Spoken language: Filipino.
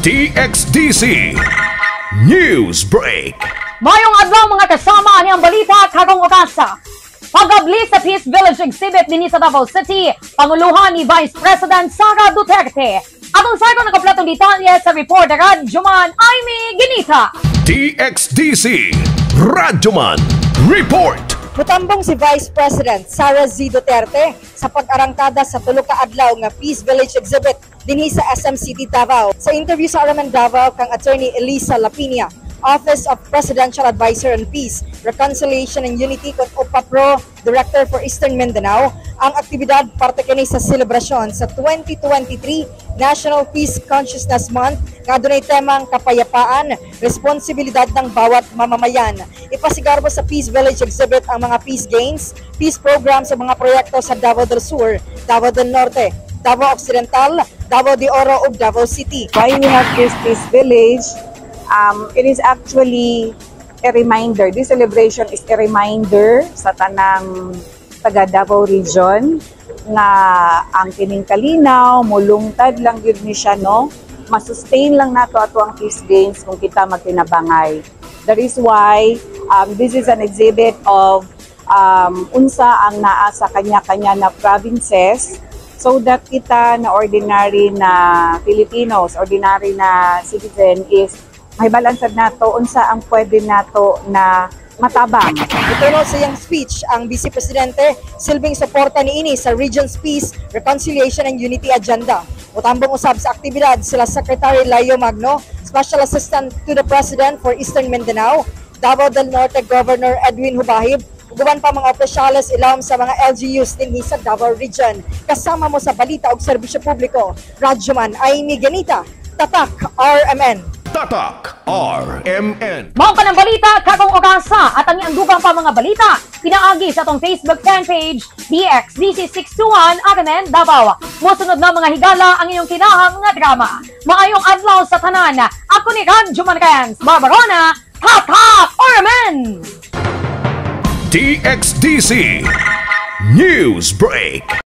DXDC News Break. Mayong adlaw mga kasama niyang balita karong okasa. Pagabli sa Peace Village exhibit dinhi sa Davao City, panguluhan ni Vice President Sara Duterte. Atong sargo ng kompletong detalye sa reporter Radyoman Aimee Ginita. DXDC Radyoman Report. Mutambong si Vice President Sara Z. Duterte sa pag-arangkada sa tulo ka adlaw nga Peace Village exhibit dinhi sa SM City Davao. Sa interview sa Araman Davao kang Attorney Elisa Lapinia, Office of Presidential Advisor on Peace, Reconciliation and Unity kung OPAPRO Director for Eastern Mindanao, ang aktibidad parte kini sa selebrasyon sa 2023 National Peace Consciousness Month nga adunay temang kapayapaan, responsibilidad ng bawat mamamayan. Ipasigarbo sa Peace Village exhibit ang mga peace games, peace programs sa mga proyekto sa Davao del Sur, Davao del Norte, Davao Occidental, Davao de Oro ug Davao City. Why we have this Peace Village? It is actually a reminder. This celebration is a reminder sa tanang taga Davao region nga ang kining kalinaw, mulungtad lang yun ni siya, no? Masustain lang nato ato ang peace games kung kita magtinabangay. That is why this is an exhibit of unsa ang naa sa kanya-kanya na provinces, so that kita na ordinary na Filipinos, ordinary na citizen is may balansad nato unsa ang pwede nato na matabang. Ito sa iyang speech ang Vice Presidente silbing suporta niini sa region's peace, reconciliation and unity agenda. Utambong usab sa aktibidad sila Secretary Layo Magno, Special Assistant to the President for Eastern Mindanao, Davao del Norte Governor Edwin Hubahib, uban pa mga opisyales ilawom sa mga LGUs dinhi sa Davao Region. Kasama mo sa balita ug serbisyo publiko, Radyoman Aimee Ginita, Tatak RMN. Tatak RMN. Mao ka ng balita karong okasa at ang iangdugang pa mga balita pinaagi sa atong Facebook fanpage DXDC621 RMN Davao. Mosunod na mga higala ang iyong kinahang nga drama. Maayong adlaw sa tanan. Ako ni Radyoman Barbarona, Tatak RMN. DXDC News Break.